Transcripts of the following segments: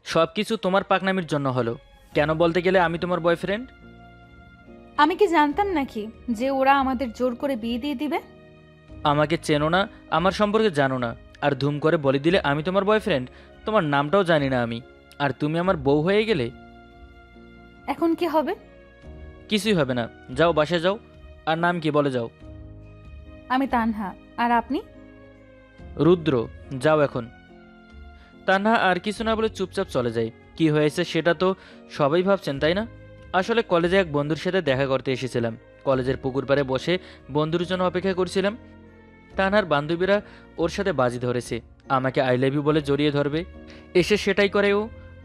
সব কিছু তোমার পাকনামির জন্য হলো। কেন বলতে গেলে আমি তোমার বয়ফ্রেন্ড। আমি কি জানতাম নাকি যে ওরা আমাদের জোর করে বিয়ে দিয়ে দিবে? আমাকে চেনো না, আমার সম্পর্কে জানো না, আর ধুম করে বলে দিলে আমি তোমার বয়ফ্রেন্ড। তোমার নামটাও জানি না আমি, আর তুমি আমার বউ হয়ে গেলে। এখন কি হবে? কিছুই হবে না, যাও বাসায় যাও। আর নাম কি বলে যাও? আমি তানহা। আর আপনি? রুদ্র। যাও এখন। তান্হা আর কিছু না বলে চুপচাপ চলে যায়। কি হয়েছে সেটা তো সবাই ভাবছেন, তাই না? আসলে কলেজে এক বন্ধুর সাথে দেখা করতে এসেছিলাম। কলেজের পুকুর পাড়ে বসে বন্ধুর জন্য অপেক্ষা করছিলাম। তানহার বান্ধবীরা ওর সাথে বাজি ধরেছে, আমাকে আই লাভ ইউ বলে জড়িয়ে ধরবে। এসে সেটাই করে ও।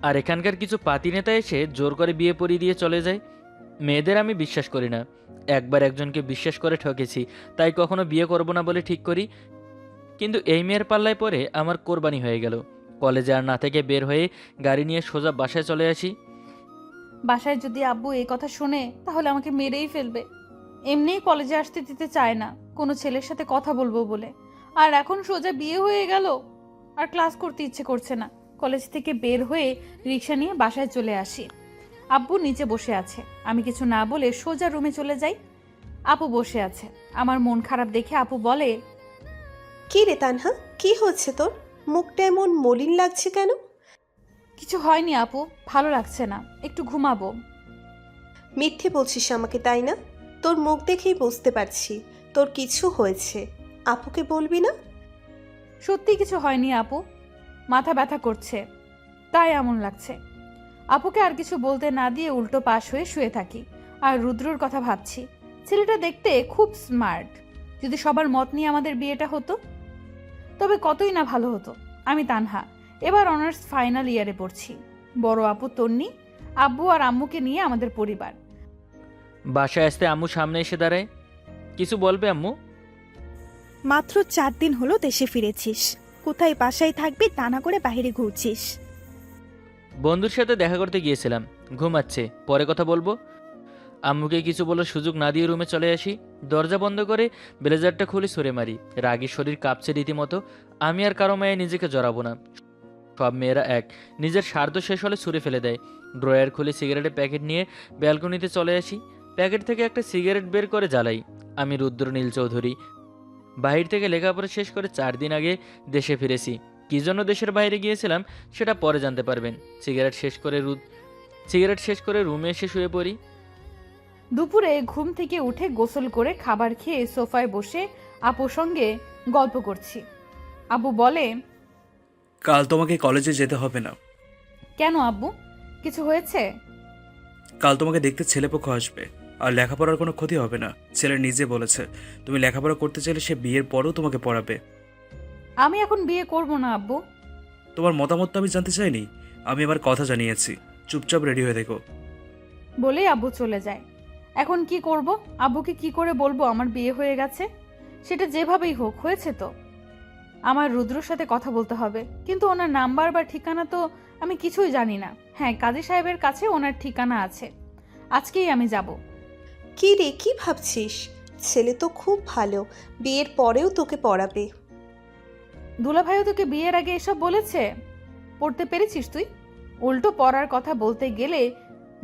আর এখানকার কিছু পাতি নেতা এসে জোর করে বিয়ে পড়িয়ে দিয়ে চলে যায়। মেয়েদের আমি বিশ্বাস করি না। একবার একজনকে বিশ্বাস করে ঠকেছি, তাই কখনো বিয়ে করব না বলে ঠিক করি। কিন্তু এই মেয়ের পাল্লায় পরে আমার কোরবানি হয়ে গেল। কলেজে আর না থেকে বের হয়ে গাড়ি নিয়ে সোজা বাসায় চলে আসি। বাসায় যদি আব্বু এই কথা শোনে তাহলে আমাকে মেরেই ফেলবে। এমনিই কলেজে আসতে দিতে চায় না কোনো ছেলের সাথে কথা বলবো বলে, আর এখন সোজা বিয়ে হয়ে গেল। আর ক্লাস করতে ইচ্ছে করছে না। কলেজ থেকে বের হয়ে রিক্সা নিয়ে বাসায় চলে আসি। আব্বু নিচে বসে আছে। আমি কিছু না বলে সোজা রুমে চলে যাই। আপু বসে আছে। আমার মন খারাপ দেখে আপু বলে, কি রে তানহা, কি হচ্ছে তোর? মুখটা এমন মলিন লাগছে কেন? কিছু হয়নি আপু, ভালো লাগছে না, একটু ঘুমাবো। মিথ্যে বলছিস আমাকে, তাই না? তোর মুখ দেখেই বুঝতে পারছি তোর কিছু হয়েছে। আপুকে বলবি না? সত্যি কিছু হয়নি আপু, মাথা ব্যথা করছে তাই এমন লাগছে। আপুকে আর কিছু বলতে না দিয়ে উল্টো পাশ হয়ে শুয়ে থাকি আর রুদ্রর কথা ভাবছি। ছেলেটা দেখতে খুব স্মার্ট। যদি সবার মত নিয়ে আমাদের বিয়েটা হতো তবে কতই না ভালো হতো। আমি তানহা, এবার অনার্স ফাইনাল ইয়ারে পড়ছি। বড় আপু তন্নি, আব্বু আর আম্মুকে নিয়ে আমাদের পরিবার। বাসায় আসতে আম্মু সামনে এসে দাঁড়ায়। কিছু বলবে আম্মু? মাত্র 4 দিন হলো দেশে ফিরেছিস। কোথায় বাসায় থাকবি তা না করে বাইরে ঘুরছিস। বন্ধুর সাথে দেখা করতে গিয়েছিলাম, ঘুমাচ্ছে, পরে কথা বলবো। আম্মুকে কিছু বলার সুযোগ না দিয়ে রুমে চলে আসি। দরজা বন্ধ করে ব্লেজারটা খুলে সরে মারি। রাগী শরীর কাঁপছে রীতিমতো। আমি আর কারো মায়ে নিজেকে জড়াবো না। সব মেয়েরা এক, নিজের স্বার্থ শেষ হলে ছুঁড়ে ফেলে দেয়। ড্রয়ার খুলে সিগারেটের প্যাকেট নিয়ে ব্যালকনিতে চলে আসি। প্যাকেট থেকে একটা সিগারেট বের করে জ্বালাই। আমি রুদ্র নীল চৌধুরী। বাহির থেকে লেখাপড়া শেষ করে 4 দিন আগে দেশে ফিরেছি। কী জন্য দেশের বাইরে গিয়েছিলাম সেটা পরে জানতে পারবেন। সিগারেট শেষ করে রুমে এসে শুয়ে পড়ি। দুপুরে ঘুম থেকে উঠে গোসল করে খাবার খেয়ে সোফায় বসে আপুর সঙ্গে গল্প করছি। আব্বু বলে, কাল তোমাকে কলেজে যেতে হবে না। কেন আব্বু, কিছু হয়েছে? কাল তোমাকে দেখতে ছেলেপক্ষ আসবে, আর লেখাপড়ার কোনো ক্ষতি হবে না। ছেলে নিজে বলেছে তুমি লেখাপড়া করতে চাইলে সে বিয়ের পরেও তোমাকে পড়াবে। আমি এখন বিয়ে করব না আব্বু। তোমার মতামত তো আমি জানতে চাইনি, আমি আমার কথা জানিয়েছি। চুপচাপ রেডি হয়ে দেখো। বলেই আব্বু চলে যায়। এখন কি করব? আব্বুকে কি করে বলবো আমার বিয়ে হয়ে গেছে? সেটা যেভাবেই হোক হয়েছে তো। আমার রুদ্রর সাথে কথা বলতে হবে, কিন্তু ওনার নাম্বার বা ঠিকানা তো আমি কিছুই জানি না। হ্যাঁ, কাজী সাহেবের কাছে ওনার ঠিকানা আছে। আজকেই আমি যাব। কি রে, কি ভাবছিস? ছেলে তো খুব ভালো, বিয়ের পরেও তোকে পড়াবে। দুলাভাইও তোকে বিয়ের আগে এসব বলেছে? পড়তে পেরেছিস তুই? উল্টো পড়ার কথা বলতে গেলে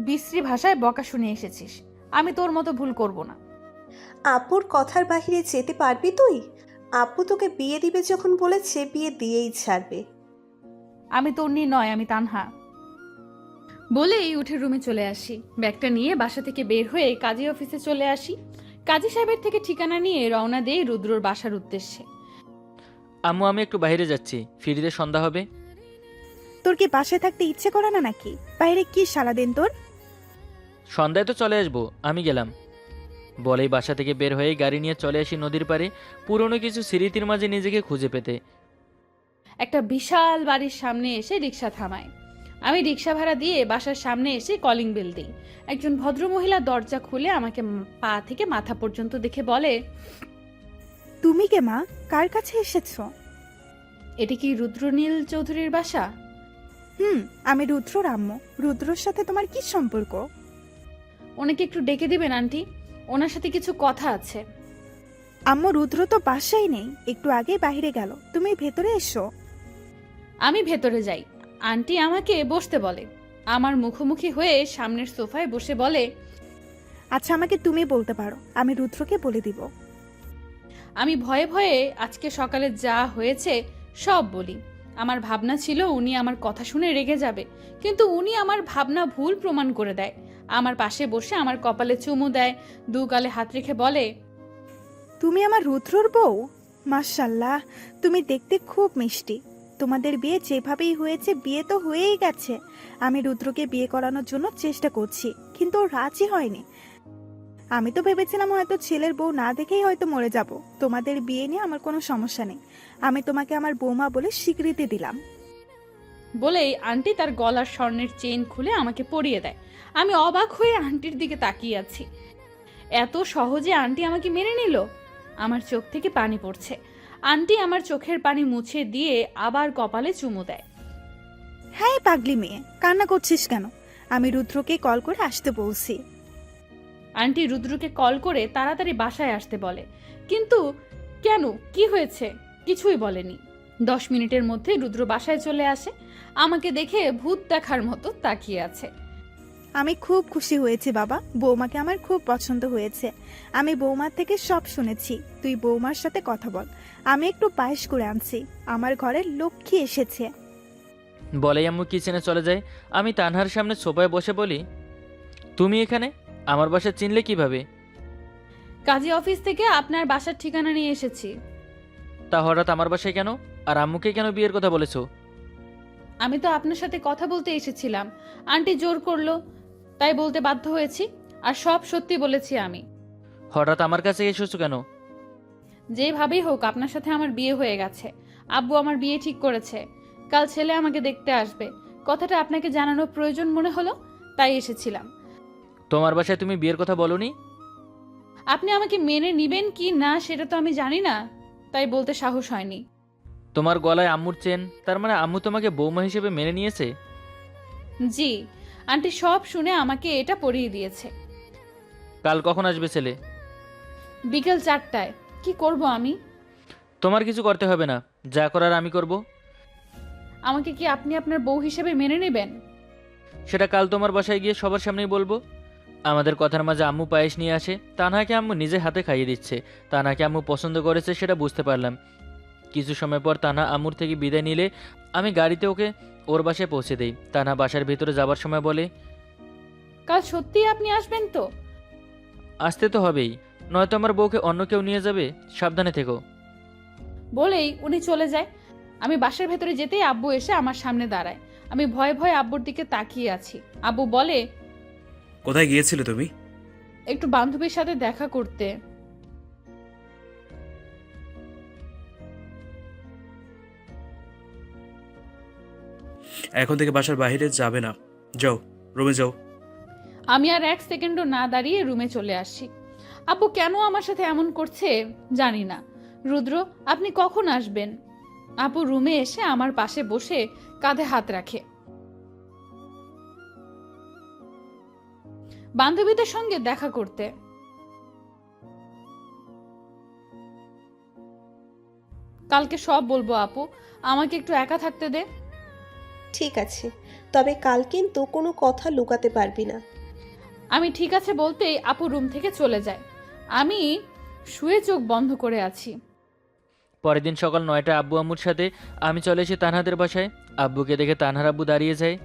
বিশ্রী ভাষায় বকা শুনে এসেছিস। আমি তোর মতো ভুল করব না। আপুর কথার বাহিরে যেতে পারবি তুই? আপু তোকে বিয়ে দিবে যখন বলেছে, বিয়ে দিয়েই ছাড়বে। আমি তন্নি নয়, আমি তানহা। বলেই উঠে রুমে চলে আসি। ব্যাগটা নিয়ে বাসা থেকে বের হয়ে কাজী অফিসে চলে আসি। কাজী সাহেবের থেকে ঠিকানা নিয়ে রওনা দেই রুদ্রর বাসার উদ্দেশ্যে। আম্মু আমি একটু বাইরে যাচ্ছি, ফিরিতে সন্ধ্যা হবে। তোর কি বাসায় থাকতে ইচ্ছে করে না নাকি? বাইরে কি সারাদিন তোর? সন্ধ্যায় তো চলে আসবো, আমি গেলাম। বলেই বাসা থেকে বের হয়ে গাড়ি নিয়ে চলে আসি নদীর পাড়ে, পুরনো কিছু স্মৃতির মাঝে নিজেকে খুঁজে পেতে। একটা বিশাল বাড়ির সামনে এসে রিক্সা থামায়। আমি রিক্সা ভাড়া দিয়ে বাসার সামনে এসে কলিং বেল দিই। একজন ভদ্রমহিলা দরজা খুলে আমাকে পা থেকে মাথা পর্যন্ত দেখে বলে, তুমি কে মা? কার কাছে এসেছো? এটি কি রুদ্রনীল চৌধুরীর বাসা? আমি রুদ্রর আম্মু। রুদ্রর সাথে তোমার কি সম্পর্ক? ওনাকে একটু ডেকে দিবেন আন্টি, ওনার সাথে কিছু কথা আছে। আম্মু, রুদ্র তো বাসায় নেই, একটু আগে বাইরে গেল। তুমি ভেতরে এসো। আমি ভেতরে যাই। আন্টি আমাকে বসতে বলে। আমার মুখোমুখি হয়ে সামনের সোফায় বসে বলে, আচ্ছা আমাকে তুমি বলতে পারো, আমি রুদ্রকে বলে দিব। আমি ভয়ে ভয়ে আজকে সকালে যা হয়েছে সব বলি। আমার ভাবনা ছিল উনি আমার কথা শুনে রেগে যাবে, কিন্তু উনি আমার ভাবনা ভুল প্রমাণ করে দেয়। আমার পাশে বসে আমার কপালে চুমু দেয়, দু গালে হাত রেখে বলে, তুমি আমার রুদ্রর বউ? মাশাল্লাহ, তুমি দেখতে খুব মিষ্টি। তোমাদের বিয়ে যেভাবেই হয়েছে, বিয়ে তো হয়েই গেছে। আমি রুদ্রকে বিয়ে করানোর জন্য চেষ্টা করছি, কিন্তু ও রাজি হয়নি। আমি তো ভেবেছিলাম হয়তো ছেলের বউ না দেখেই হয়তো মরে যাব। তোমাদের বিয়ে নিয়ে আমার কোনো সমস্যা নেই, আমি তোমাকে আমার বৌমা বলে স্বীকৃতি দিলাম। বলেই আন্টি তার গলার স্বর্ণের চেইন খুলে আমাকে পরিয়ে দেয়। আমি অবাক হয়ে আন্টির দিকে তাকিয়ে আছি। এত সহজে আন্টি আমাকে মেনে নিল? আমার চোখ থেকে পানি পড়ছে। আন্টি আমার চোখের পানি মুছে দিয়ে আবার কপালে চুমু দেয়। হ্যাঁ পাগলি মেয়ে, কান্না করছিস কেন? আমি রুদ্রকে কল করে আসতে বলছি। আন্টি রুদ্রকে কল করে তাড়াতাড়ি বাসায় আসতে বলে, কিন্তু কেন, কি হয়েছে কিছুই বলেনি। 10 মিনিটের মধ্যে রুদ্র বাসায় চলে আসে। আমাকে দেখে ভূত দেখার মতো তাকিয়ে আছে। আমি খুব খুশি হয়েছি বাবা, বৌমাকে আমার খুব পছন্দ হয়েছে। আমি বৌমার থেকে সব শুনেছি, তুই বৌমার সাথে কথা বল। আমি একটু পায়েস করে আনছি, আমার ঘরে লক্ষ্মী এসেছে। বলেই আম্মু কিচেনে চলে যায়। আমি তানহার সামনে সোফায় বসে বলি, তুমি এখানে? আমার বাসা চিনলে কিভাবে? কাজী অফিস থেকে আপনার বাসার ঠিকানা নিয়ে এসেছি। তা হঠাৎ আমার বাসায় কেন? আর আম্মুকে কেন বিয়ের কথা বলেছো? আমি তো আপনার সাথে কথা বলতে এসেছিলাম, আন্টি জোর করলো তাই বলতে বাধ্য হয়েছি। আর সব সত্যি বলেছি আমি। হঠাৎ আমার কাছে এসেছো কেন? যেভাবেই হোক আপনার সাথে আমার বিয়ে হয়ে গেছে। আব্বু আমার বিয়ে ঠিক করেছে, কাল ছেলে আমাকে দেখতে আসবে। কথাটা আপনাকে জানানোর প্রয়োজন মনে হলো, তাই এসেছিলাম। তোমার বাসায় তুমি বিয়ের কথা বলোনি? আপনি আমাকে মেনে নিবেন কি না সেটা তো আমি জানি না, তাই বলতে সাহস হয়নি। তোমার গলায় আম্মুর চেন, তার মানে আম্মু তোমাকে বৌমা হিসেবে মেনে নিয়েছে? জি, আন্টি সব শুনে আমাকে এটা পরিয়ে দিয়েছে। কাল কখন আসবে ছেলে? বিকেল 4টায়। কি করব আমি? তোমার কিছু করতে হবে না, যা করার আমি করব। আমাকে কি আপনি আপনার বউ হিসেবে মেনে নেবেন? সেটা কাল তোমার বাসায় গিয়ে সবার সামনেই বলবো। আমাদের কথার মাঝে আম্মু পায়েস নিয়ে আসে, তানহাকে আম্মু নিজে হাতে খাইয়ে দিচ্ছে। তানহাকে আম্মু পছন্দ করেছে সেটা বুঝতে পারলাম। কিছু সময় পর তানহা আম্মুর থেকে বিদায় নিলে আমি গাড়িতে ওকে ওর বাসায় পৌঁছে দেই। তানহা বাসার ভিতরে যাবার সময় বলে, কাল সত্যিই আপনি আসবেন তো? আসতে তো হবেই, নয়তো আমার বউকে অন্য কেউ নিয়ে যাবে, সাবধানে থেকো। বলেই উনি চলে যায়। আমি বাসার ভেতরে যেতেই আব্বু এসে আমার সামনে দাঁড়ায়। আমি ভয়ে ভয়ে আব্বুর দিকে তাকিয়ে আছি। আব্বু বলে, কোথায় গিয়েছিলে তুমি? একটু বান্ধবীর সাথে দেখা করতে। এখন থেকে বাসার বাইরে যাবে না, যাও রুমে যাও। আমি আর 1 সেকেন্ডও না দাঁড়িয়ে রুমে চলে আসি। আব্বু কেন আমার সাথে এমন করছে জানি না। রুদ্র, আপনি কখন আসবেন? আপু রুমে এসে আমার পাশে বসে কাঁধে হাত রাখে। বান্ধবীদের সঙ্গে দেখা করতে। কালকে সব বলবো আপু, আমাকে একটু একা থাকতে দে। ঠিক আছে, তবে কাল কিন্তু কোনো কথা লুকাতে পারবি না। আমি ঠিক আছে বলতেই আপু রুম থেকে চলে যায়। আমি শুয়ে চোখ বন্ধ করে আছি। পরের দিন সকাল 9টায় আব্বু আম্মুর সাথে আমি চলে এসে তানহাদের বাসায়। আব্বুকে দেখে তানহার আব্বু দাঁড়িয়ে যায়।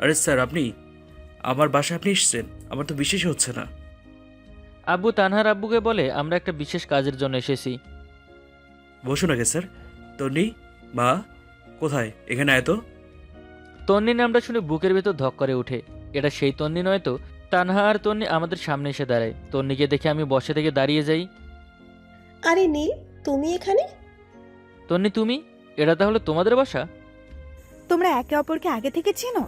আরে স্যার, আপনি আমার বাসায় আপনি এসেছেন? আমার তো বিশ্বাস হচ্ছে না। আব্বু তানহার আব্বুকে বলে, আমরা একটা বিশেষ কাজের জন্য এসেছি। বসুন আগে স্যার। তন্নি, মা কোথায়? এখানে আয় তো। তন্নি নামটা শুনে বুকের ভেতর ধক করে ওঠে। এটা সেই তন্নি নয় তো? তানহা আর তন্নি আমাদের সামনে এসে দাঁড়ায়। তন্নিকে দেখে আমি বসে থেকে দাঁড়িয়ে যাই। আরে নীল, তুমি এখানে? তন্নি তুমি? এটা তাহলে তোমাদের বাসা? তোমরা একে অপরকে আগে থেকে চিনো?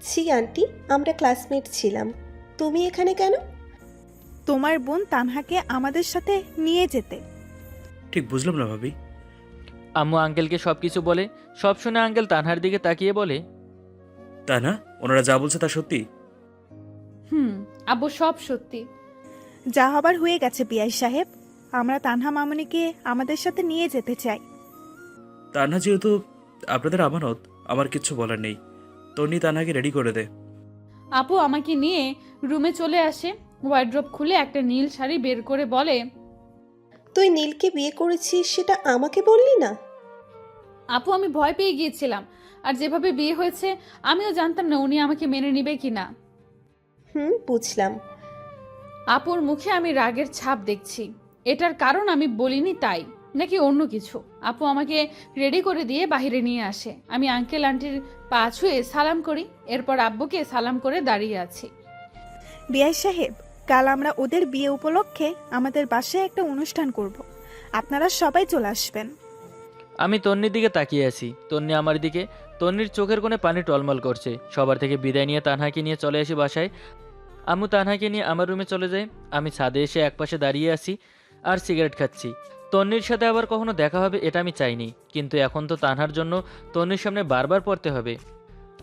ছি আন্টি, আমরা ক্লাসমেট ছিলাম। তুমি এখানে কেন? তোমার বোন তানহাকে আমাদের সাথে নিয়ে যেতে। ঠিক বুঝলাম না ভাবি। আম্মু আঙ্কেলকে সব কিছু বলে। সব শুনে আঙ্কেল তানহার দিকে তাকিয়ে বলে, তা না, ওনারা যা বলছে তা সত্যি? আব্বু সব সত্যি। যা হবার হয়ে গেছে পিয়াই সাহেব, আমরা তানহা মামুনিকে আমাদের সাথে নিয়ে যেতে চাই। তা না, যেহেতু আপনাদের আমানত, আমার কিচ্ছু বলার নেই। তন্নি তানহাকে রেডি করে দে। আপু আমাকে নিয়ে রুমে চলে আসে, ওয়ার্ড্রপ খুলে একটা নীল শাড়ি বের করে বলে, তুই নীলকে বিয়ে করেছিস সেটা আমাকে বললি না? আপু আমি ভয় পেয়ে গিয়েছিলাম, আর যেভাবে বিয়ে হয়েছে আমিও জানতাম না উনি আমাকে মেনে নেবে কিনা। বুঝলাম। আপুর মুখে আমি রাগের ছাপ দেখছি। এটার কারণ আমি বলিনি তাই, নাকি অন্য কিছু? আপু আমাকে রেডি করে দিয়ে বাইরে নিয়ে আসে। আমি আঙ্কেল আন্টির পা ছুঁয়ে সালাম করি, এরপর আব্বুকে সালাম করে দাঁড়িয়ে আছি। বিআই সাহেব, কাল আমরা ওদের বিয়ে উপলক্ষে আমাদের বাসায় একটা অনুষ্ঠান করব। আপনারা সবাই চলে আসবেন। আমি তন্নির দিকে তাকিয়ে আছি, তন্নি আমার দিকে। তন্নির চোখের কোণে পানি টলমল করছে। সবার থেকে বিদায় নিয়ে তানহাকে নিয়ে চলে আসি বাসায়। আম্মু তানহাকে নিয়ে আমার রুমে চলে যায়। আমি ছাদে এসে একপাশে দাঁড়িয়ে আছি আর সিগারেট খাচ্ছি। তন্নির সাথে আবার কখনো দেখা হবে এটা আমি চাইনি, কিন্তু এখন তো তানহার জন্য তন্নির সামনে বারবার পড়তে হবে।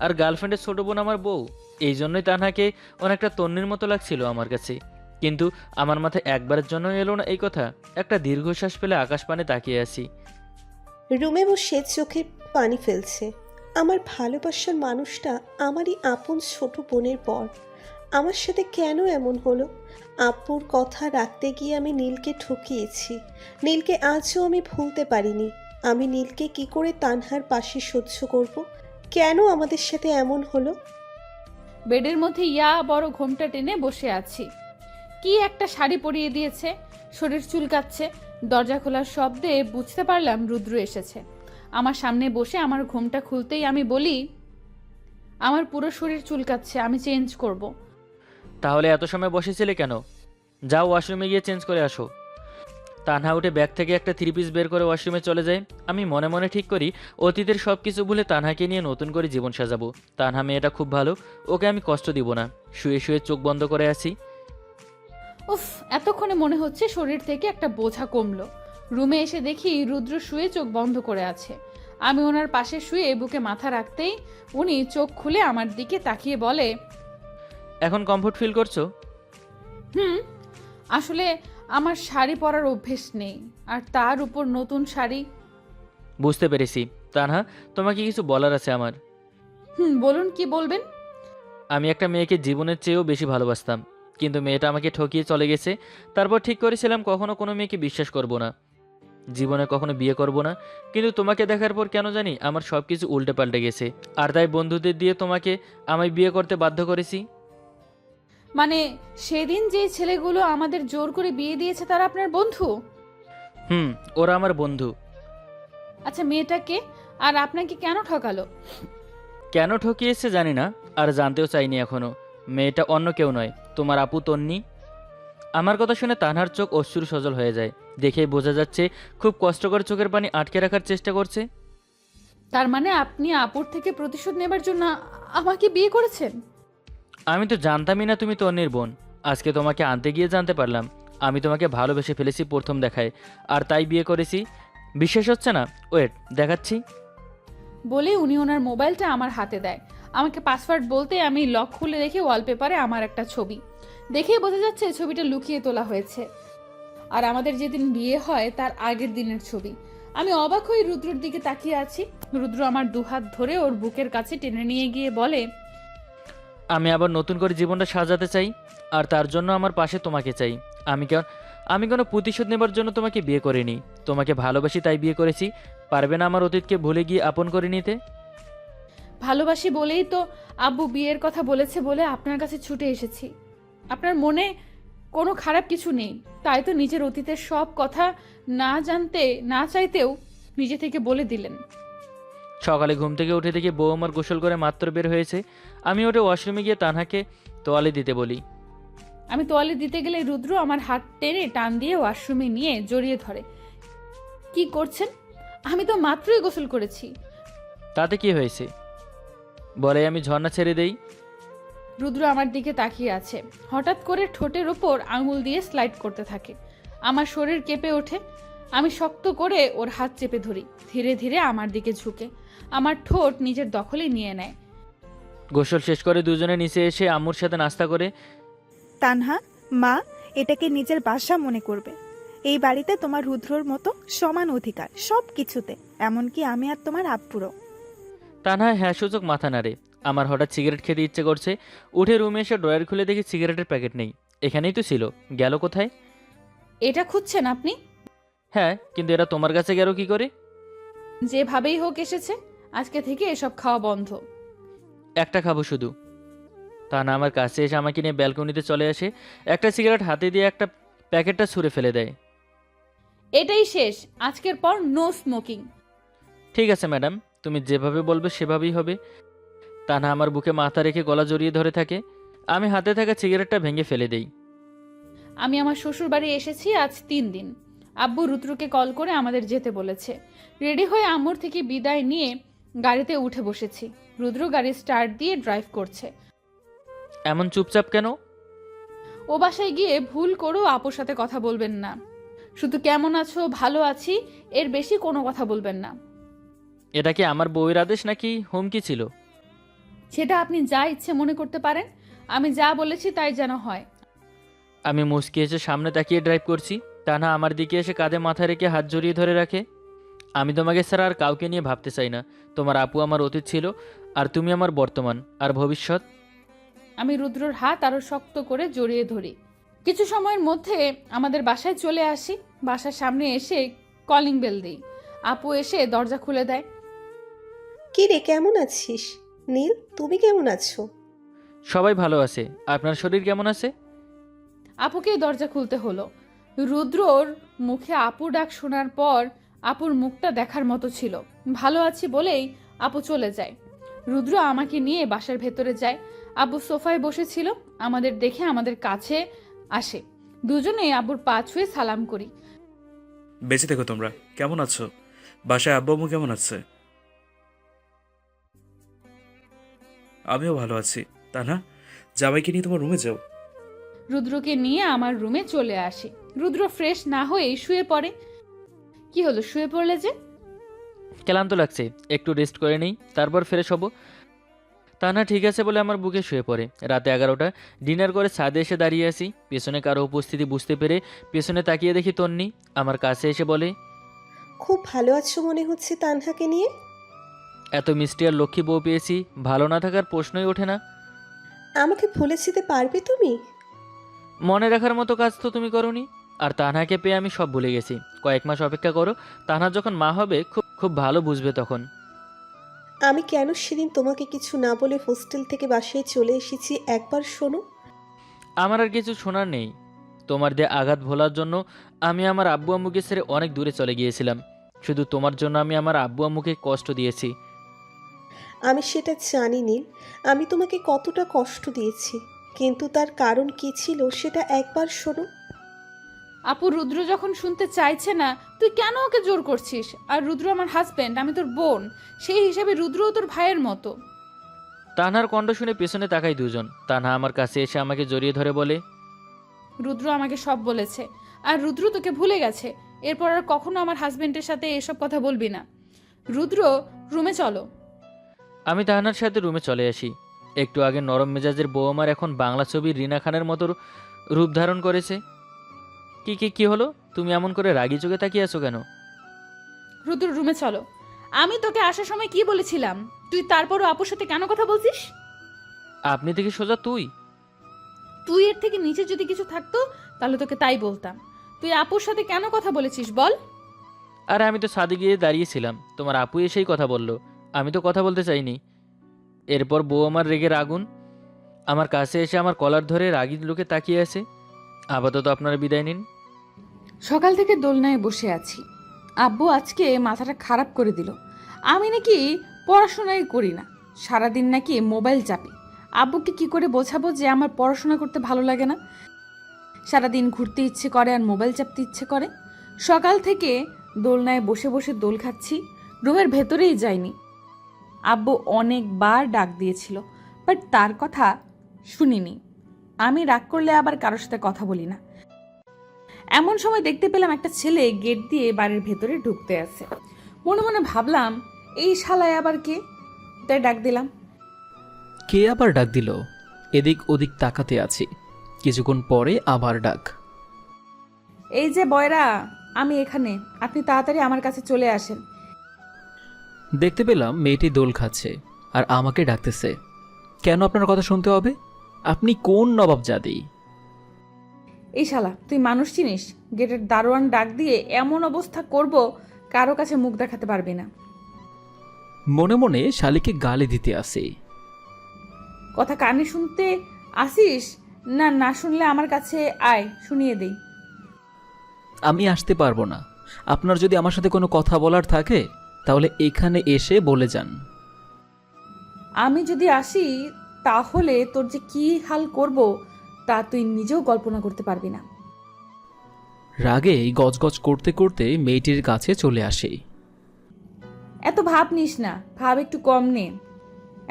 আর গার্লফ্রেন্ডের ছোটো বোন আমার বউ, এই জন্যই তানহাকে অনেকটা তন্নির মতো লাগছিল আমার কাছে। কিন্তু আমার মাথায় একবারের জন্য এলো না এই কথা। একটা দীর্ঘশ্বাস ফেলে আকাশ পানে তাকিয়ে আছি। রুমে বসে চোখে পানি ফেলছে। আমার ভালোবাসার মানুষটা আমারই আপন ছোট বোনের পর আমার সাথে কেন এমন হলো? আপুর কথা রাখতে গিয়ে আমি নীলকে ঠকিয়েছি। নীলকে আজও আমি ভুলতে পারিনি। আমি নীলকে কি করে তানহার পাশে সহ্য করব? কেন আমাদের সাথে এমন হলো? বেডের মধ্যে বড় ঘোমটা টেনে বসে আছি। কি একটা শাড়ি পরিয়ে দিয়েছে, শরীর চুলকাচ্ছে। দরজা খোলার শব্দে বুঝতে পারলাম রুদ্র এসেছে। আমার সামনে বসে আমার ঘোমটা খুলতেই আমি বলি, আমার পুরো শরীর চুলকাচ্ছে, আমি চেঞ্জ করব। তাহলে এত সময় বসেছিলে কেন? যাও ওয়াশরুমে গিয়ে চেঞ্জ করে আসো। তানহা উঠে ব্যাগ থেকে একটা থ্রি পিস বের করে ওয়াশরুমে চলে যায়। আমি মনে মনে ঠিক করি অতীতের সব কিছু ভুলে তানহাকে নিয়ে নতুন করে জীবন সাজাবো। তানহা মেয়েটা খুব ভালো, ওকে আমি কষ্ট দিব না। শুয়ে শুয়ে চোখ বন্ধ করে আছি। উফ, এতক্ষণে মনে হচ্ছে শরীর থেকে একটা বোঝা কমলো। রুমে এসে দেখি রুদ্র শুয়ে চোখ বন্ধ করে আছে। আমি ওনার পাশে শুয়ে বুকে মাথা রাখতেই উনি চোখ খুলে আমার দিকে তাকিয়ে বলে, এখন কমফোর্ট ফিল করছো? আসলে আমার শাড়ি পরার অভ্যেস নেই, আর তার উপর নতুন শাড়ি। বুঝতে পেরেছি। তানহা, তোমাকে কিছু বলার আছে আমার। বলুন, কি বলবেন? আমি একটা মেয়েকে জীবনের চেয়েও বেশি ভালোবাসতাম, কিন্তু মেয়েটা আমাকে ঠকিয়ে চলে গেছে। তারপর ঠিক করেছিলাম কখনো কোনো মেয়েকে বিশ্বাস করব না, জীবনে কখনো বিয়ে করব না। কিন্তু তোমাকে দেখার পর কেন জানি আমার সব কিছু উল্টে পাল্টে গেছে। আর তাই বন্ধুদের দিয়ে তোমাকে আমায় বিয়ে করতে বাধ্য করেছি। মানে সেদিন যে ছেলেগুলো আমাদের জোর করে বিয়ে দিয়েছে তারা আপনার বন্ধু? ওরা আমার বন্ধু। আচ্ছা, মেয়েটাকে আর আপনাকে কেন ঠকালো? কেন ঠকিয়েছে জানি না, আর জানতেও চাইনি এখনো। মেয়েটা অন্য কেউ নয়, তোমার আপু তন্নি। আমার কথা শুনে তানহার চোখ অশ্রু সজল হয়ে যায়। দেখেই বোঝা যাচ্ছে খুব কষ্ট করে চোখের পানি আটকে রাখার চেষ্টা করছে। তার মানে আপনি আপুর থেকে প্রতিশোধ নেবার জন্য আমাকে বিয়ে করেছেন? আমি তো জানতামই না তুমি তন্নির বোন। আজকে তোমাকে আনতে গিয়ে জানতে পারলাম আমি তোমাকে ভালোবেসে ফেলেছি প্রথম দেখায়, আর তাই বিয়ে করেছি। বিশ্বাস হচ্ছে না? ওয়েট, দেখাচ্ছি। বলে উনি ওনার মোবাইলটা আমার হাতে দেয়। আমাকে পাসওয়ার্ড বলতে আমি লক খুলে দেখি ওয়ালপেপারে আমার একটা ছবি। দেখেই বোঝা যাচ্ছে ছবিটা লুকিয়ে তোলা হয়েছে, আর আমাদের যেদিন বিয়ে হয় তার আগের দিনের ছবি। আমি অবাক হয়ে রুদ্রর দিকে তাকিয়ে আছি। রুদ্র আমার দুহাত ধরে ওর বুকের কাছে টেনে নিয়ে গিয়ে বলে, আমি আবার নতুন করে জীবনটা সাজাতে চাই, আর তার জন্য আমার পাশে তোমাকে চাই। আমি কোনো প্রতিশোধ নেবার জন্য তোমাকে বিয়ে করিনি, তোমাকে ভালোবাসি তাই বিয়ে করেছি। পারবে না আমার অতীতকে ভুলে গিয়ে আপন করে নিতে? ভালোবাসি বলেই তো আব্বু বিয়ের কথা বলেছে বলে আপনার কাছে ছুটে এসেছি। আপনার মনে কোনো খারাপ কিছু নেই, তাই তো নিজের অতীতের সব কথা না জানতে না চাইতেও নিজে থেকে বলে দিলেন। সকালে ঘুম থেকে উঠে দেখি বউ আমার গোসল করে মাত্র বের হয়েছে। আমি ওটা ওয়াশরুমে গিয়ে তানহাকে তোয়ালে দিতে বলি। আমি তোয়ালে দিতে গেলে রুদ্র আমার হাত টেনে টান দিয়ে ওয়াশরুমে নিয়ে জড়িয়ে ধরে। কি করছেন? আমি তো মাত্রই গোসল করেছি। তাতে কি হয়েছে? বলে আমি ঝর্ণা ছেড়ে দেই। রুদ্র আমার দিকে তাকিয়ে আছে। হঠাৎ করে ঠোঁটের ওপর আঙুল দিয়ে স্লাইড করতে থাকে। আমার শরীর কেঁপে ওঠে। আমি শক্ত করে ওর হাত চেপে ধরি। ধীরে ধীরে আমার দিকে ঝুঁকে আমার ঠোঁট নিজের দখলে নিয়ে নেয়। গোসল শেষ করে দুজনে নিচে এসে আম্মুর সাথে নাস্তা করে। তানহা, মা এটাকে নিজের বাসা মনে করবে। এই বাড়িতে তোমার রুদ্রর মতো সমান অধিকার সব কিছুতে, এমনকি আমি আর তোমার আব্বুরও। তানহা হ্যাঁ সূচক মাথা নাড়ে। আমার হঠাৎ সিগারেট খেতে ইচ্ছে করছে। উঠে রুমে এসে ড্রয়ার খুলে দেখি সিগারেটের প্যাকেট নেই। এখানেই তো ছিল, গেল কোথায়? এটা খুঁজছেন আপনি? হ্যাঁ, কিন্তু এটা তোমার কাছে গেল কি করে? যেভাবেই হোক এসেছে। আজকে থেকে এসব খাওয়া বন্ধ। একটা খাবো শুধু। তানহা আমার কাছে এসে আমাকে নিয়ে ব্যালকনিতে চলে আসে। একটা সিগারেট হাতে দিয়ে একটা প্যাকেটটা ছুঁড়ে ফেলে দেয়। এটাই শেষ, আজকের পর নো স্মোকিং। ঠিক আছে ম্যাডাম, তুমি যেভাবে বলবে সেভাবেই হবে। তানহা আমার বুকে মাথা রেখে গলা জড়িয়ে ধরে থাকে। আমি হাতে থাকা সিগারেটটা ভেঙে ফেলে দেই। আমি আমার শ্বশুর বাড়ি এসেছি আজ 3 দিন। আব্বু রুদ্রকে কল করে আমাদের যেতে বলেছে। রেডি হয়ে আম্মুর থেকে বিদায় নিয়ে গাড়িতে উঠে বসেছি। রুদ্র গাড়ি স্টার্ট দিয়ে ড্রাইভ করছে। এমন চুপচাপ কেন? ও বাসায় গিয়ে ভুল করেও আপুর সাথে কথা বলবেন না। শুধু কেমন আছো, ভালো আছি, এর বেশি কোনো কথা বলবেন না। এটা কি আমার বউয়ের আদেশ নাকি হুমকি ছিল? সেটা আপনি যা ইচ্ছে মনে করতে পারেন। আমি যা বলেছি তাই যেন হয়। আমি মুচকি এসে সামনে তাকিয়ে ড্রাইভ করছি। তানহা আমার দিকে এসে কাঁধে মাথা রেখে হাত জড়িয়ে ধরে রাখে। আমি তোমাকে ছাড়া আর কাউকে নিয়ে ভাবতে চাই না। তোমার আপু আমার অতীত ছিল, আর তুমি আমার বর্তমান আর ভবিষ্যৎ। আমি রুদ্রর হাত আরো শক্ত করে জড়িয়ে ধরি। কিছু সময়ের মধ্যে আমাদের বাসায় চলে আসি। বাসার সামনে এসে কলিং বেল দিই। আপু এসে দরজা খুলে দেয়। কি রে, কেমন আছিস? নীল, তুমি কেমন আছো? সবাই ভালো আছে। আপনার শরীর কেমন আছে? আপুকেই দরজা খুলতে হলো। রুদ্রর মুখে আপু ডাক শোনার পর আপুর মুখটা দেখার মতো ছিল। ভালো আছি বলেই আপু চলে যায়। রুদ্র আমাকে নিয়ে বাসার ভেতরে যায়। আব্বু সোফায় বসেছিল। আমাদের দেখে আমাদের কাছে আসে। দুজনে আব্বুর পা ছুঁয়ে সালাম করি। বেঁচে থেকো তোমরা। কেমন আছো? বাসায় আব্বু আম্মু কেমন আছে? আমিও ভালো আছি। তা না, জামাইকে নিয়ে তোমার রুমে যাও। রুদ্রকে নিয়ে আমার রুমে চলে আসি। রুদ্র ফ্রেশ না হয়েই শুয়ে পড়ে। কি হলো, শুয়ে পড়লে যে? ক্লান্ত লাগছে, একটু রেস্ট করে নেই, তারপর ফ্রেশ হব। তানহা ঠিক আছে বলে আমার বুকে শুয়ে পড়ে। রাতে 11টা। ডিনার করে ছাদে এসে দাঁড়িয়ে আছি। পেছনে কারো উপস্থিতি বুঝতে পেরে পেছনে তাকিয়ে দেখি তন্নি আমার কাছে এসে বলে, খুব ভালো আছো মনে হচ্ছে তানহাকে নিয়ে। এত মিষ্টি আর লক্ষ্মী বউ পেয়েছি, ভালো না থাকার প্রশ্নই ওঠে না। আমাকে ভুলে যেতে পারবে তুমি? মনে রাখার মতো কাজ তো তুমি করোনি। আর তানহাকে পেয়ে আমি সব ভুলে গেছি। কয়েক মাস অপেক্ষা করো, তানহা যখন মা হবে খুব খুব ভালো বুঝবে তখন। আমি কেন সেদিন তোমাকে কিছু না বলে হোস্টেল থেকে বাসায় চলে এসেছি একবার শোনো। আমার আর কিছু শোনার নেই। তোমার দিয়ে আঘাত ভোলার জন্য আমি আমার আব্বু আম্মুকে ছেড়ে অনেক দূরে চলে গিয়েছিলাম। শুধু তোমার জন্য আমি আমার আব্বু আম্মুকে কষ্ট দিয়েছি। আমি সেটা জানি নীল, আমি তোমাকে কতটা কষ্ট দিয়েছি, কিন্তু তার কারণ কি ছিল সেটা একবার শোনো। আপু, রুদ্র যখন শুনতে চাইছে না তুই কেন ওকে জোর করছিস? আর রুদ্র আমার হাজবেন্ড, আমি তোর বোন। সেই হিসাবে রুদ্রও তোর ভাইয়ের মতো। তানহার কণ্ঠ শুনে পেছনে তাকাই দুজন। তানহা আমার কাছে এসে আমাকে জড়িয়ে ধরে বলে, রুদ্র আমাকে সব বলেছে। আর রুদ্র তোকে ভুলে গেছে। এরপর আর কখনো আমার হাজবেন্ডের সাথে এসব কথা বলবি না। রুদ্র, রুমে চলো। আমি তাহানার সাথে রুমে চলে আসি। একটু আগে নরম মেজাজের বউ আমার এখন বাংলা ছবির রিনা খানের মতো রূপ ধারণ করেছে। কি কি কি হলো? তুমি এমন করে রাগি চোখে তাকিয়ে আছো কেন? রুদ্র, রুমে চলো। আমি তোকে আসার সময় কি বলেছিলাম? তুই তারপরও আপুর সাথে কেন কথা বলছিস? আপনি থেকে সোজা তুই। তুই এর থেকে নিচে যদি কিছু থাকতো তাহলে তোকে তাই বলতাম। তুই আপুর সাথে কেন কথা বলেছিস বল? আরে আমি তো ছাদে গিয়ে দাঁড়িয়েছিলাম, তোমার আপু এসেই কথা বলল। আমি তো কথা বলতে চাইনি। এরপর বউ আমার রেগে আগুন। আমার কাছে এসে আমার কলার ধরে রাগি লোকে তাকিয়ে আছে। আপাতত আপনারা বিদায় নিন। সকাল থেকে দোলনায় বসে আছি। আব্বু আজকে মাথাটা খারাপ করে দিল। আমি নাকি পড়াশোনাই করি না, সারাদিন নাকি মোবাইল চাপি। আব্বুকে কি করে বোঝাবো যে আমার পড়াশোনা করতে ভালো লাগে না? সারাদিন ঘুরতে ইচ্ছে করে আর মোবাইল চাপতে ইচ্ছে করে। সকাল থেকে দোলনায় বসে বসে দোল খাচ্ছি, রুমের ভেতরেই যাইনি। আব্বু অনেকবার ডাক দিয়েছিল, বাট তার কথা শুনিনি। আমি রাগ করলে আবার কারোর সাথে কথা বলি না। এমন সময় দেখতে পেলাম একটা ছেলে গেট দিয়ে বাড়ির ভেতরে ঢুকতে আছে। মনে মনে ভাবলাম, এই শালায় আবার কে? তাই ডাক দিলাম। কে আবার ডাক দিল? এদিক ওদিক তাকাতে আছি, কিছুক্ষণ পরে আবার ডাক। এই যে বয়রা, আমি এখানে, আপনি তাড়াতাড়ি আমার কাছে চলে আসেন। দেখতে পেলাম মেয়েটি দোল খাচ্ছে আর আমাকে ডাকতেছে। কেন আপনার কথা শুনতে হবে? আপনি কোন নবাবজাদি? এই শালা, তুই মানুষ চিনিস? গেটের দারোয়ান ডাক দিয়ে এমন অবস্থা করব, কারো কাছে মুখ দেখাতে পারবি না। মনে মনে শালিকে গালি দিতে আসি। কথা কানে শুনতে আসিস না? না শুনলে আমার কাছে আয়, শুনিয়ে দেই। আমি আসতে পারবো না। আপনার যদি আমার সাথে কোনো কথা বলার থাকে তাহলে এখানে এসে বলে যান। আমি যদি আসি তাহলে তোর যে কি হাল করব তা তুই নিজেও কল্পনা করতে পারবি না। রাগে গজগজ করতে করতে মেয়েটির কাছে চলে আসি। এত ভাব নিস না, ভাব একটু কম নে।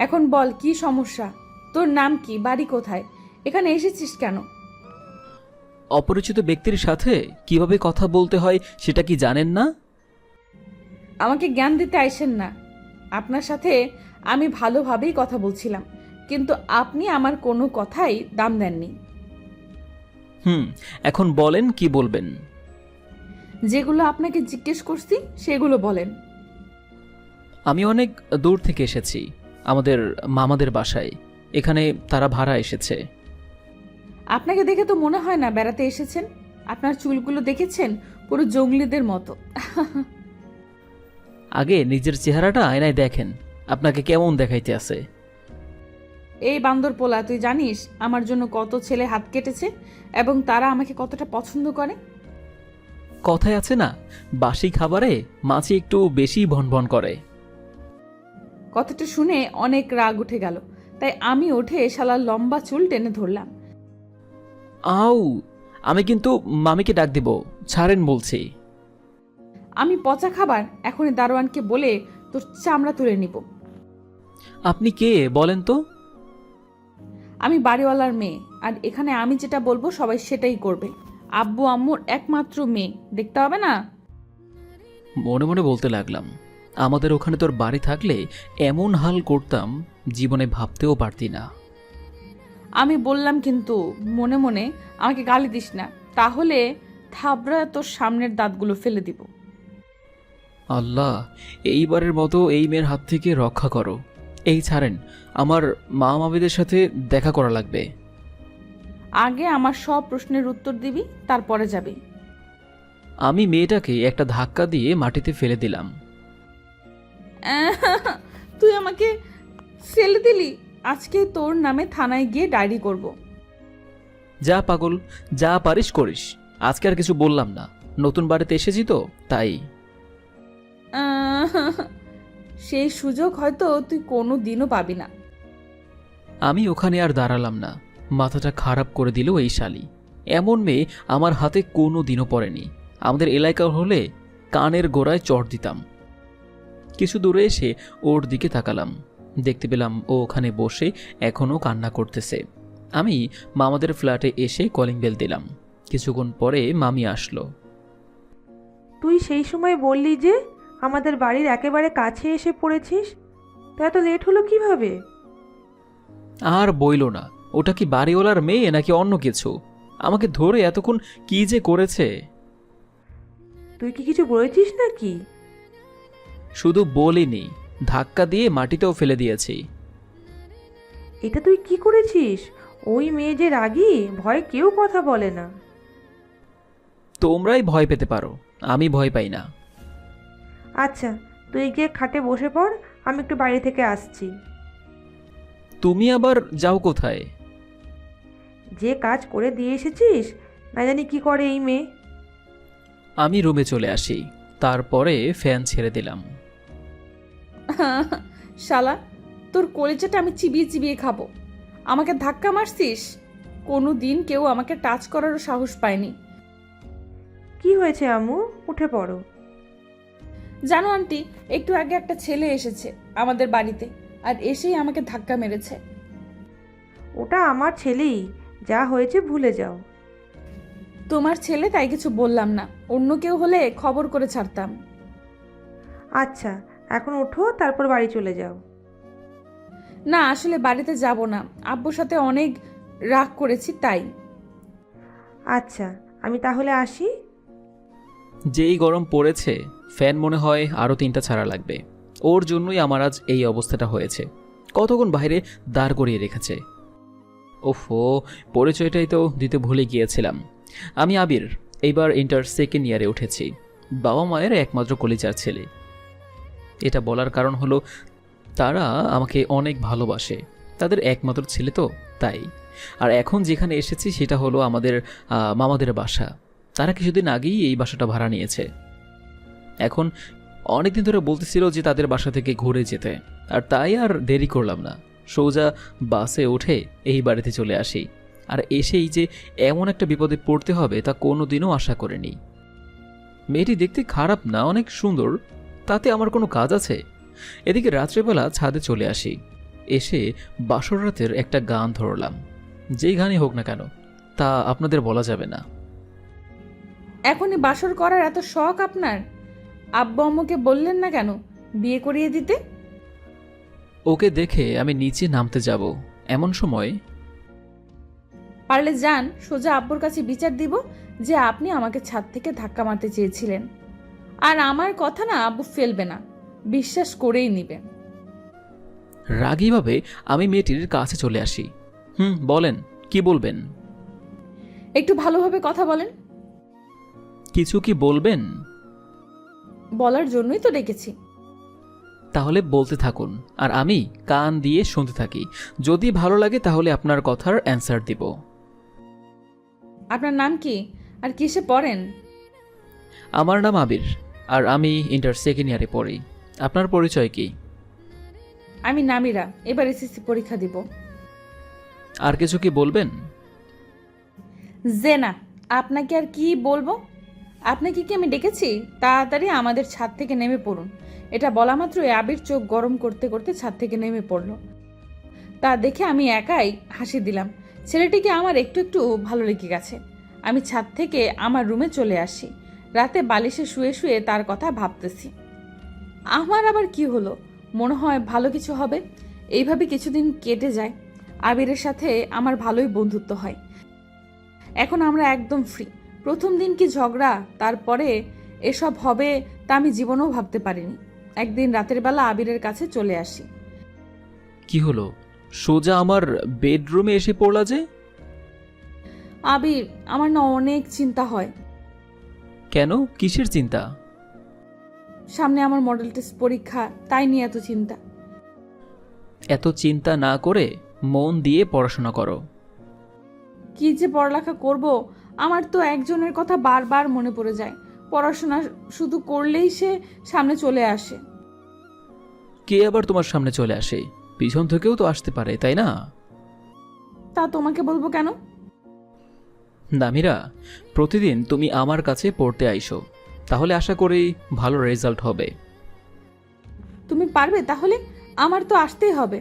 এখন বল, কি সমস্যা? তোর নাম কি? বাড়ি কোথায়? এখানে এসেছিস কেন? অপরিচিত ব্যক্তির সাথে কিভাবে কথা বলতে হয় সেটা কি জানেন না? আমাকে জ্ঞান দিতে আইসেন না। আপনার সাথে আমি ভালোভাবেই কথা বলছিলাম, কিন্তু আপনি আমার কোনো কথাই দাম দেননি। এখন বলেন কি বলবেন। যেগুলো আপনাকে জিজ্ঞেস করছি সেগুলো বলেন। আমি অনেক দূর থেকে এসেছি, আমাদের মামাদের বাসায়। এখানে তারা ভাড়া এসেছে। আপনাকে দেখে তো মনে হয় না বেড়াতে এসেছেন। আপনার চুলগুলো দেখেছেন? পুরো জঙ্গলিদের মতো। আগে নিজের চেহারাটা আয়নায় দেখেন, আপনাকে কেমন দেখাইতে আছে। এই বান্দর পোলা, তুই জানিস আমার জন্য কত ছেলে হাত কেটেছে এবং তারা আমাকে কতটা পছন্দ করে? কথায় আছে না, বাসি খাবারে মাছি একটু বেশি ভনভন করে। কথাটা শুনে অনেক রাগ উঠে গেল, তাই আমি উঠে শালার লম্বা চুল টেনে ধরলাম। আউ, আমি কিন্তু মামিকে ডাক দিব, ছাড়েন বলছি। আমি পচা খাবার এখনই দারোয়ানকে বলে তোর চামড়া তুলে নিব। আপনি কে বলেন তো? আমি বাড়িওয়ালার মেয়ে, আর এখানে আমি যেটা বলবো সবাই সেটাই করবে। আব্বু আম্মুর একমাত্র মেয়ে, দেখতে হবে না? মনে মনে বলতে লাগলাম, আমাদের ওখানে তোর বাড়ি থাকলে এমন হাল করতাম জীবনে ভাবতেও পারতি না। আমি বললাম কিন্তু মনে মনে, আমাকে গালি দিস না, তাহলে থাবড়া তোর সামনের দাঁতগুলো ফেলে দিব। আল্লাহ, এইবারের মতো এই মেয়ের হাত থেকে রক্ষা করো। এই ছাড়েন, আমার মা মামিদের সাথে দেখা করা লাগবে। আগে আমার সব প্রশ্নের উত্তর দিবি, তারপরে যাবি। আমি মেয়েটাকে একটা ধাক্কা দিয়ে মাটিতে ফেলে দিলাম। তুই আমাকে ফেলে দিলি? আজকে তোর নামে থানায় গিয়ে ডায়েরি করব। যা পাগল, যা পারিস করিস। আজকে আর কিছু বললাম না, নতুন বাড়িতে এসেছি তো তাই। সেই সুযোগ হয়তো তুই কোনো দিনও পাবি না। আমি ওখানে আর দাঁড়ালাম না, মাথাটা খারাপ করে দিল এই শালি। এমন মেয়ে আমার হাতে কোনো দিনও পড়েনি। আমাদের এলাকা হলে কানের গোড়ায় চড় দিতাম। কিছু দূরে এসে ওর দিকে তাকালাম, দেখতে পেলাম ও ওখানে বসে এখনও কান্না করতেছে। আমি মামাদের ফ্ল্যাটে এসে কলিং বেল দিলাম। কিছুক্ষণ পরে মামি আসলো। তুই সেই সময় বললি যে আমাদের বাড়ির একেবারে কাছে এসে পড়েছিস, তা এত লেট হলো কিভাবে? আর বইল না, ওটা কি বাড়িওয়ালার মেয়ে নাকি অন্য কিছু? আমাকে ধরে এতক্ষণ কি যে করেছে। তুই কি কিছু বলেছিস নাকি? শুধু বলিনি, ধাক্কা দিয়ে মাটিতেও ফেলে দিয়েছি। এটা তুই কি করেছিস? ওই মেয়ে যে রাগী, ভয় কেউ কথা বলে না। তোমরাই ভয় পেতে পারো, আমি ভয় পাই না। আচ্ছা, তুই গিয়ে খাটে বসে পড়, আমি একটু বাইরে থেকে আসছি। তুমি আবার যাও কোথায়? যে কাজ করে দিয়ে এসেছিস, না জানি কি করে এই মেয়ে। আমি রুমে চলে আসি, তারপরে ফ্যান ছেড়ে দিলাম। শালা, তোর কলেজাটা আমি চিবিয়ে চিবিয়ে খাবো। আমাকে ধাক্কা মারছিস? কোনো দিন কেউ আমাকে টাচ করারও সাহস পায়নি। কি হয়েছে আম্মু? উঠে পড়ো। জানো আন্টি, একটু আগে একটা ছেলে এসেছে আমাদের বাড়িতে, আর এসেই আমাকে ধাক্কা মেরেছে। ওটা আমার ছেলেই, যা হয়েছে ভুলে যাও। তোমার ছেলে তাই কিছু বললাম না, অন্য কেউ হলে খবর করে ছাড়তাম। আচ্ছা, এখন ওঠো, তারপর বাড়ি চলে যাও। না, আসলে বাড়িতে যাব না, আব্বুর সাথে অনেক রাগ করেছি তাই। আচ্ছা, আমি তাহলে আসি। যেই গরম পড়েছে, ফ্যান মনে হয় আরও 3টা ছাড়া লাগবে। ওর জন্যই আমার আজ এই অবস্থাটা হয়েছে। কতক্ষণ বাইরে দাঁড় করিয়ে রেখেছে। ওফো, পরিচয়টাই তো দিতে ভুলে গিয়েছিলাম। আমি আবির, এইবার ইন্টার সেকেন্ড ইয়ারে উঠেছি। বাবা মায়ের একমাত্র কলিজার ছেলে। এটা বলার কারণ হলো তারা আমাকে অনেক ভালোবাসে, তাদের একমাত্র ছেলে তো তাই। আর এখন যেখানে এসেছি সেটা হলো আমাদের মামাদের বাসা। তারা কিছুদিন আগেই এই বাসাটা ভাড়া নিয়েছে। এখন অনেকদিন ধরে বলতেছিল যে তাদের বাসা থেকে ঘুরে যেতে, আর তাই আর দেরি করলাম না, সোজা বাসে উঠে এই বাড়িতে চলে আসি। আর এসেই যে এমন একটা বিপদে পড়তে হবে তা কোনোদিনও আশা করিনি। মেয়েটি দেখতে খারাপ না, অনেক সুন্দর, তাতে আমার কোনো কাজ আছে? এদিকে রাত্রেবেলা ছাদে চলে আসি। এসে বাসর রাতের একটা গান ধরলাম। যেই গানই হোক না কেন তা আপনাদের বলা যাবে না। এখনই বাসর করার এত শখ আপনার? আব্বু আম্মুকে বললেন না কেন বিয়ে করিয়ে দিতে? ওকে দেখে আমি নিচে নামতে যাব, এমন সময় পারলে যান, সোজা আব্বুর কাছে বিচার দিব যে আপনি আমাকে ছাদ থেকে ধাক্কা মারতে চেয়েছিলেন। আর আমার কথা না আব্বু ফেলবে না, বিশ্বাস করেই নিবে। রাগীভাবে আমি মেয়েটির কাছে চলে আসি। বলেন, কি বলবেন? একটু ভালোভাবে কথা বলেন। কিছু কি বলবেন? বলার জন্যই তো ডেকেছি। তাহলে বলতে থাকুন, আর আমি কান দিয়ে শুনতে থাকি। যদি ভালো লাগে তাহলে আপনার কথার অ্যান্সার দিব। আপনার নাম কি আর কিসে পড়েন? আমার নাম আবির, আর আমি ইন্টার সেকেন্ড ইয়ারে পড়ি। আপনার পরিচয় কি? আমি নামিরা, এবার এসএসসি পরীক্ষা দিব। আর কিছু কি বলবেন? যে না, আপনাকে আর কি বলবো? আপনাকে কি আমি ডেকেছি? তাড়াতাড়ি আমাদের ছাদ থেকে নেমে পড়ুন। এটা বলা মাত্রই আবির চোখ গরম করতে করতে ছাদ থেকে নেমে পড়ল। তা দেখে আমি একাই হাসি দিলাম। ছেলেটিকে আমার একটু একটু ভালো লেগে গেছে। আমি ছাদ থেকে আমার রুমে চলে আসি। রাতে বালিশে শুয়ে শুয়ে তার কথা ভাবতেছি। আমার আবার কি হলো? মনে হয় ভালো কিছু হবে। এইভাবে কিছুদিন কেটে যায়। আবিরের সাথে আমার ভালোই বন্ধুত্ব হয়। এখন আমরা একদম ফ্রি। প্রথম দিন কি ঝগড়া, তারপরে এসব হবে তা আমি জীবনেও ভাবতে পারিনি। একদিন রাতের বেলা আবিরের কাছে চলে আসি। কি হলো? সোজা আমার বেডরুমে এসে পড়লা যে? আবির, আমার না অনেক চিন্তা হয়। কেন, কিসের চিন্তা? সামনে আমার মডেল টেস্ট পরীক্ষা, তাই নিয়ে এত চিন্তা। এত চিন্তা না করে মন দিয়ে পড়াশোনা করো। কি যে পড়ালেখা করব, আমার তো একজনের কথা বারবার মনে পড়ে যায়। পড়াশোনা শুধু করলেই সে সামনে চলে আসে। কে আবার তোমার সামনে চলে আসে? পিছন থেকেও তো আসতে পারে, তাই না? তা তোমাকে বলবো কেন? নামিরা, প্রতিদিন তুমি আমার কাছে পড়তে আইসো, তাহলে আশা করি ভালো রেজাল্ট হবে। তুমি পারবে তাহলে? আমার তো আসতেই হবে।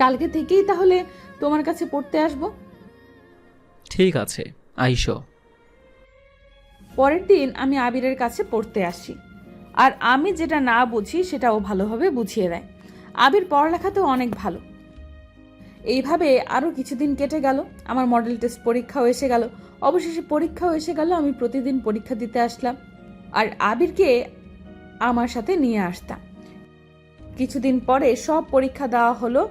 কালকে থেকেই তাহলে তোমার কাছে পড়তে আসবো। ঠিক আছে, আইসো। পরের দিন আমি আবিরের কাছে পড়তে আসি। আর আমি যেটা না বুঝি সেটা ও ভালোভাবে বুঝিয়ে দেয়। আবির পড়ালেখাতেও অনেক ভালো। এইভাবে আরও কিছুদিন কেটে গেল। আমার মডেল টেস্ট পরীক্ষাও এসে গেল। অবশেষে পরীক্ষাও এসে গেল। আমি প্রতিদিন পরীক্ষা দিতে আসলাম আর আবিরকে আমার সাথে নিয়ে আসতাম। কিছুদিন পরে সব পরীক্ষা দেওয়া হলো।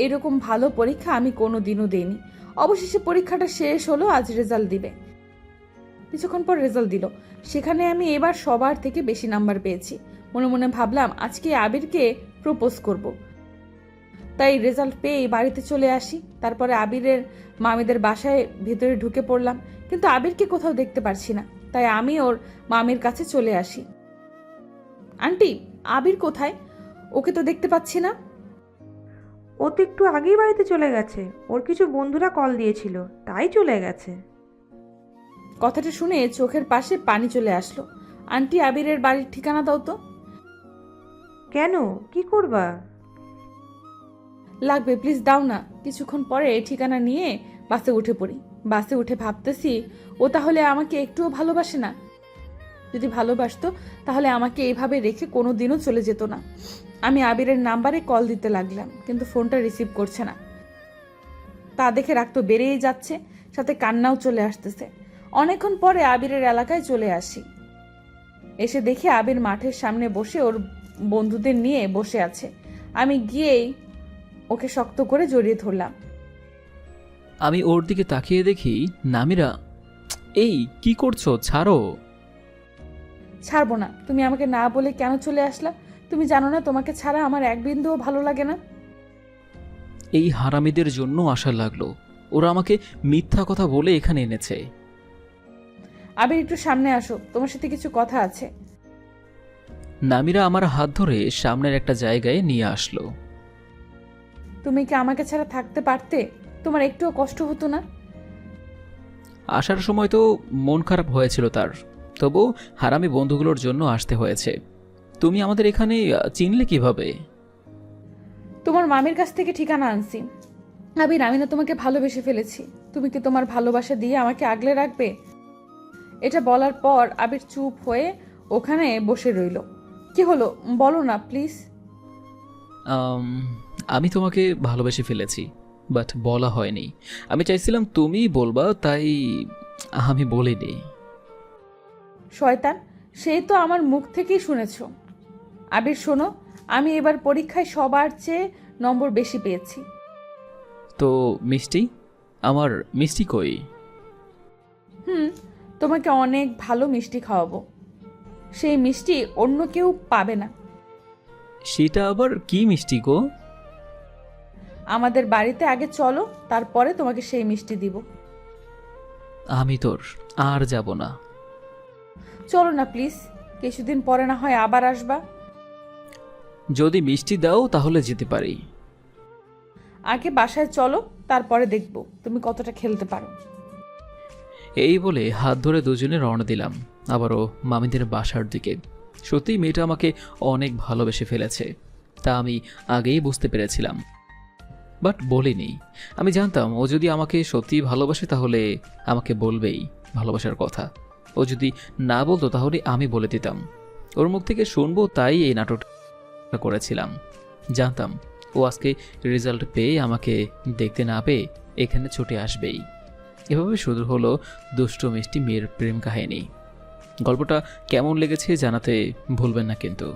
এরকম ভালো পরীক্ষা আমি কোনো দিনও দিইনি। অবশেষে পরীক্ষাটা শেষ হলো, আজ রেজাল্ট দিবে। কিছুক্ষণ পর রেজাল্ট দিল। সেখানে আমি এবার সবার থেকে বেশি নাম্বার পেয়েছি। মনে মনে ভাবলাম আজকে আবিরকে প্রপোজ করব। তাই রেজাল্ট পেয়ে বাড়িতে চলে আসি। তারপরে আবিরের মামিদের বাসায় ভেতরে ঢুকে পড়লাম, কিন্তু আবিরকে কোথাও দেখতে পারছি না। তাই আমি ওর মামির কাছে চলে আসি। আন্টি, আবির কোথায়? ওকে তো দেখতে পাচ্ছি না। ও তো একটু আগেই বাড়িতে চলে গেছে। ওর কিছু বন্ধুরা কল দিয়েছিল, তাই চলে গেছে। কথাটা শুনে চোখের পাশে পানি চলে আসলো। আন্টি, আবিরের বাড়ির ঠিকানা দাও তো। কেন, কি করবা? লাগবে, প্লিজ দাও না। কিছুক্ষণ পরে ঠিকানা নিয়ে বাসে উঠে পড়ি। বাসে উঠে ভাবতেছি ও তাহলে আমাকে একটুও ভালোবাসে না। যদি ভালোবাসতো তাহলে আমাকে এইভাবে রেখে কোনো দিনও চলে যেত না। আমি আবিরের নাম্বারে কল দিতে লাগলাম, কিন্তু ফোনটা রিসিভ করছে না। তা দেখে রাগ তো বেড়েই যাচ্ছে, সাথে কান্নাও চলে আসতেছে। অনেকক্ষণ পরে আবিরের এলাকায় চলে আসি। এসে দেখি আবির মাঠের সামনে বসে ওর বন্ধুদের নিয়ে বসে আছে। আমি গিয়েই ওকে শক্ত করে জড়িয়ে ধরলাম। আমি ওর দিকে তাকিয়ে দেখি নামিরা। এই কি করছো, ছাড়ো। ছাড়বো না। তুমি আমাকে না বলে কেন চলে আসলা? তুমি জানো না তোমাকে ছাড়া আমার এক বিন্দুও ভালো লাগে না। এই হারামিদের জন্য আশা লাগলো, ওরা আমাকে মিথ্যা কথা বলে এখানে এনেছে। আবির একটু সামনে আসো, তোমার সাথে কিছু কথা আছে। নামিরা আমার হাত ধরে সামনের একটা জায়গায় নিয়ে আসলো। তুমি কি আমাকে ছাড়া থাকতে পারতে? তোমার একটুও কষ্ট হতো না? আসার সময় তো মন খারাপ হয়েছিল তার, তবু হারামি বন্ধুগুলোর জন্য আসতে হয়েছে। তুমি আমাদের এখানে চিনলে কিভাবে? তোমার মামির কাছ থেকে ঠিকানা আনছি। আবির, আমি না তোমাকে ভালোবেসে ফেলেছি। তুমি কি তোমার ভালোবাসা দিয়ে আমাকে আগলে রাখবে? এটা বলার পর আবির চুপ হয়ে ওখানে বসে রইল। কি হলো বলো না প্লিজ। আমি তোমাকে ভালোবেসে ফেলেছি, বাট বলা হয়নি। আমি চাইছিলাম তুমিই বলবা, তাই আমি বলিনি। শয়তান, সেই তো আমার মুখ থেকেই শুনেছো। আবির শোনো, আমি এবার পরীক্ষায় সবার চেয়ে নম্বর বেশি পেয়েছি। তো মিষ্টি, আমার মিষ্টি কই? তোমাকে অনেক ভালো মিষ্টি খাওয়াবো। সেই মিষ্টি অন্য কেউ পাবে না। সেটা আবার কি মিষ্টি গো? আমাদের বাড়িতে আগে চলো, তারপরে তোমাকে সেই মিষ্টি দিব। আমি তোর আর যাব না। চলো না প্লিজ, কিছুদিন পরে না হয় আবার আসবা। যদি মিষ্টি দাও তাহলে যেতে পারি। আগে বাসায় চলো, তারপরে দেখব তুমি কতটা খেলতে পারো। এই বলে হাত ধরে দুজনে রওনা দিলাম আবারও মামিদের বাসার দিকে। সত্যিই মেয়েটা আমাকে অনেক ভালোবেসে ফেলেছে, তা আমি আগেই বুঝতে পেরেছিলাম, বাট বলিনি। আমি জানতাম ও যদি আমাকে সত্যিই ভালোবাসে তাহলে আমাকে বলবেই ভালোবাসার কথা। ও যদি না বলতো তাহলে আমি বলে দিতাম, ওর মুখ থেকে শুনবো, তাই এই নাটকটা করেছিলাম। জানতাম ও আজকে রেজাল্ট পেয়ে আমাকে দেখতে না পেয়ে এখানে ছুটে আসবেই। এভাবে শুরু হলো দুষ্ট মিষ্টি মেয়ের প্রেম কাহিনী। গল্পটা কেমন লেগেছে জানাতে ভুলবেন না কিন্তু।